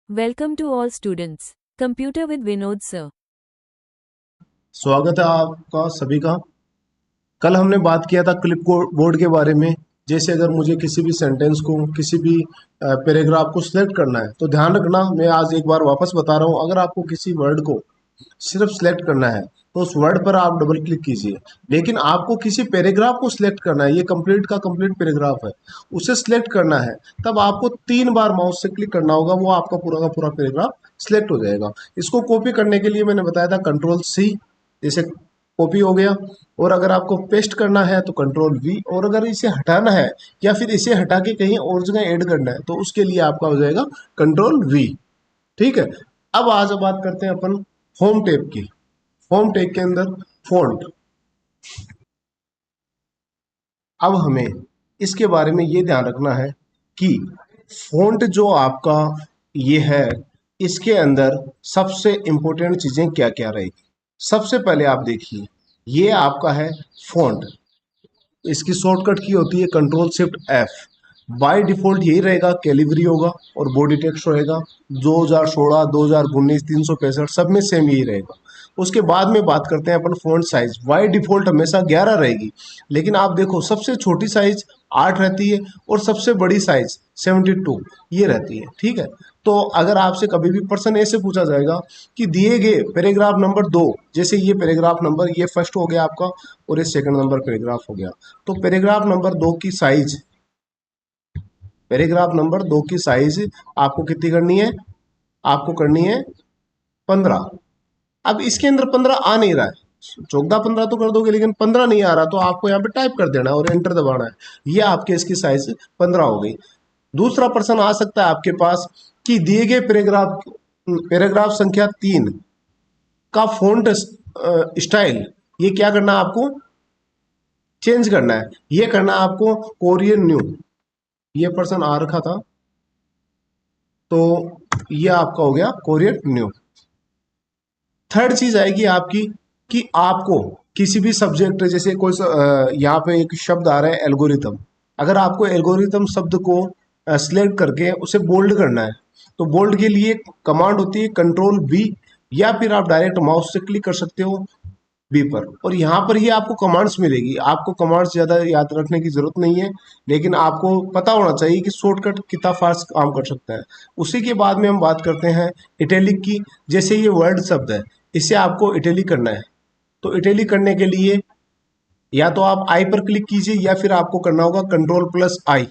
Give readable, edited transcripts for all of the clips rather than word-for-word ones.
Welcome to all students. Computer with Vinod sir. स्वागत है आपका सभी का। कल हमने बात किया था क्लिप बोर्ड के बारे में। जैसे अगर मुझे किसी भी सेंटेंस को, किसी भी पैराग्राफ को सिलेक्ट करना है तो ध्यान रखना, मैं आज एक बार वापस बता रहा हूँ। अगर आपको किसी वर्ड को सिर्फ सिलेक्ट करना है तो उस वर्ड पर आप डबल क्लिक कीजिए। लेकिन आपको किसी पैराग्राफ को सिलेक्ट करना है, ये कंप्लीट का कंप्लीट पैराग्राफ है, उसे सिलेक्ट करना है, तब आपको 3 बार माउस से क्लिक करना होगा, वो आपका पूरा का पूरा पैराग्राफ सिलेक्ट हो जाएगा। इसको कॉपी करने के लिए मैंने बताया था कंट्रोल C, जैसे कॉपी हो गया। और अगर आपको पेस्ट करना है तो कंट्रोल V, और अगर इसे हटाना है या फिर इसे हटा के कहीं और जगह ऐड करना है तो उसके लिए आपका हो जाएगा कंट्रोल V। ठीक है। अब आज बात करते हैं अपन होम टैब की। होम टैब के अंदर फॉन्ट। अब हमें इसके बारे में ये ध्यान रखना है कि फॉन्ट जो आपका ये है, इसके अंदर सबसे इंपॉर्टेंट चीजें क्या क्या रहेगी। सबसे पहले आप देखिए, ये आपका है फॉन्ट। इसकी शॉर्टकट की होती है Ctrl+Shift+F। बाय डिफॉल्ट यही रहेगा, कैलिबरी होगा और बॉडी टेक्स्ट रहेगा। 2016, 2019, 365 सब में सेम यही रहेगा। उसके बाद में बात करते हैं अपन फॉन्ट साइज। बाय डिफॉल्ट हमेशा 11 रहेगी, लेकिन आप देखो सबसे छोटी साइज 8 रहती है और सबसे बड़ी साइज 72 ये रहती है। ठीक है। तो अगर आपसे कभी भी पर्सन ऐसे पूछा जाएगा कि दिए गए पैराग्राफ नंबर 2, जैसे ये पैराग्राफ नंबर, ये फर्स्ट हो गया आपका और ये सेकंड नंबर पैराग्राफ हो गया, तो पैराग्राफ नंबर 2 की साइज, पैराग्राफ नंबर 2 की साइज आपको कितनी करनी है? आपको करनी है 15। अब इसके अंदर 15 आ नहीं रहा है, 14-15 तो कर दोगे, लेकिन 15 नहीं आ रहा, तो आपको यहाँ पे टाइप कर देना है और एंटर दबाना है। ये आपके इसकी साइज 15 हो गई। दूसरा पर्सन आ सकता है आपके पास कि दिए गए पैराग्राफ, पैराग्राफ संख्या 3 का फॉन्ट स्टाइल, ये क्या करना है आपको? चेंज करना है। ये करना है आपको कोरियन न्यू। ये पर्सन आ रखा था, तो ये आपका हो गया कोरियन न्यू। थर्ड चीज आएगी आपकी कि आपको किसी भी सब्जेक्ट, जैसे कोई यहाँ पे एक शब्द आ रहा है एल्गोरिथम, अगर आपको एल्गोरिथम शब्द को सिलेक्ट करके उसे बोल्ड करना है तो बोल्ड के लिए कमांड होती है Ctrl+V, या फिर आप डायरेक्ट माउस से क्लिक कर सकते हो बी पर, और यहाँ पर ही आपको कमांड्स मिलेगी। आपको कमांड्स ज़्यादा याद रखने की ज़रूरत नहीं है, लेकिन आपको पता होना चाहिए कि शॉर्टकट कितना फास्ट काम कर सकता है। उसी के बाद में हम बात करते हैं इटैलिक की। जैसे ये वर्ड शब्द है, इसे आपको इटैलिक करना है, तो इटैलिक करने के लिए या तो आप आई पर क्लिक कीजिए या फिर आपको करना होगा Ctrl+I।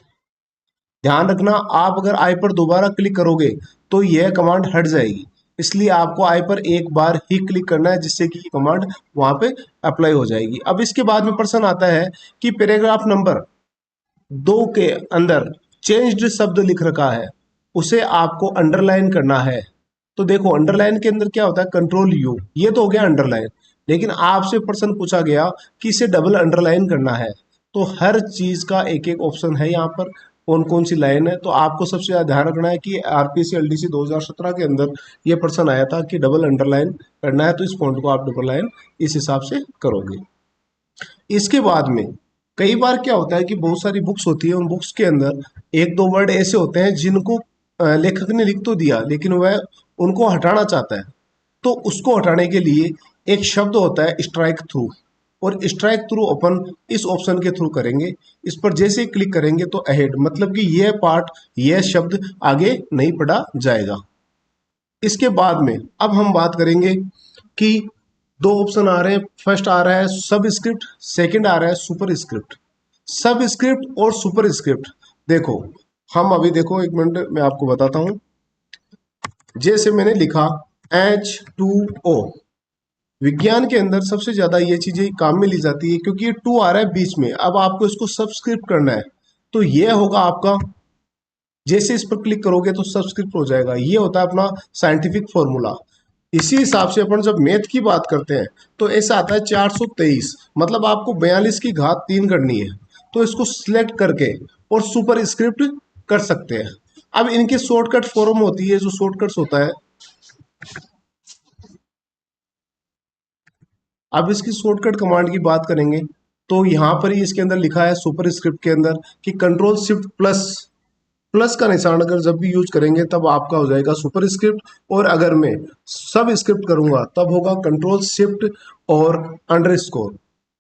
ध्यान रखना, आप अगर आई पर दोबारा क्लिक करोगे तो यह कमांड हट जाएगी, इसलिए आपको आई पर एक बार ही क्लिक करना है, जिससे कि कमांड वहां पे अप्लाई हो जाएगी। अब इसके बाद में प्रश्न आता है कि पैराग्राफ नंबर 2 के अंदर चेंज्ड शब्द लिख रखा है, उसे आपको अंडरलाइन करना है। तो देखो अंडरलाइन के अंदर क्या होता है, Ctrl+U, ये तो हो गया अंडरलाइन। लेकिन आपसे प्रश्न पूछा गया कि इसे डबल अंडरलाइन करना है, तो हर चीज का एक एक ऑप्शन है यहाँ पर, कौन कौन सी लाइन है। तो आपको सबसे ज्यादा ध्यान रखना है कि आरपीसी एलडीसी 2017 के अंदर ये प्रश्न आया था कि डबल अंडरलाइन करना है, तो इस फॉन्ट को आप डबल लाइन इस हिसाब से करोगे। इसके बाद में कई बार क्या होता है कि बहुत सारी बुक्स होती है, उन बुक्स के अंदर एक दो वर्ड ऐसे होते हैं जिनको लेखक ने लिख तो दिया, लेकिन वह उनको हटाना चाहता है। तो उसको हटाने के लिए एक शब्द होता है स्ट्राइक थ्रू, और स्ट्राइक थ्रू अपन इस ऑप्शन के थ्रू करेंगे। इस पर जैसे ही क्लिक करेंगे तो अहेड, मतलब कि यह पार्ट, यह शब्द आगे नहीं पढ़ा जाएगा। इसके बाद में अब हम बात करेंगे कि दो ऑप्शन आ रहे हैं। फर्स्ट आ रहा है सब स्क्रिप्ट, सेकेंड आ रहा है सुपर स्क्रिप्ट। सब स्क्रिप्ट और सुपर स्क्रिप्ट, देखो हम अभी देखो, एक मिनट मैं आपको बताता हूं। जैसे मैंने लिखा H2O, विज्ञान के अंदर सबसे ज्यादा ये चीजें काम में ली जाती है, क्योंकि ये 2 आ रहा है बीच में। अब आपको इसको सबस्क्रिप्ट करना है, तो ये होगा आपका, जैसे इस पर क्लिक करोगे तो सबस्क्रिप्ट हो जाएगा। ये होता है अपना साइंटिफिक फॉर्मूला। इसी हिसाब से अपन जब मैथ की बात करते हैं तो ऐसा आता है 423, मतलब आपको 42 की घात 3 करनी है, तो इसको सिलेक्ट करके और सुपर स्क्रिप्ट कर सकते हैं। अब इनके शॉर्टकट फॉर्म होती है, जो शॉर्टकट्स होता है, अब इसकी शॉर्टकट कमांड की बात करेंगे तो यहाँ पर ही इसके अंदर लिखा है सुपर स्क्रिप्ट के अंदर कि Ctrl+Shift+, प्लस का निशान अगर जब भी यूज करेंगे तब आपका हो जाएगा सुपर स्क्रिप्ट, और अगर मैं सब स्क्रिप्ट करूंगा तब होगा कंट्रोल शिफ्ट और अंडरस्कोर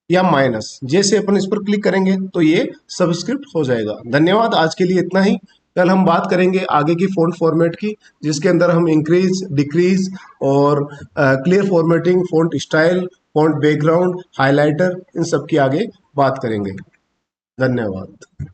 या माइनस। जैसे अपन इस पर क्लिक करेंगे तो ये सबस्क्रिप्ट हो जाएगा। धन्यवाद, आज के लिए इतना ही। कल हम बात करेंगे आगे की फ़ॉन्ट फॉर्मेट की, जिसके अंदर हम इंक्रीज, डिक्रीज और clear formatting, font style, font background, highlighter, इन सब की आगे बात करेंगे। धन्यवाद।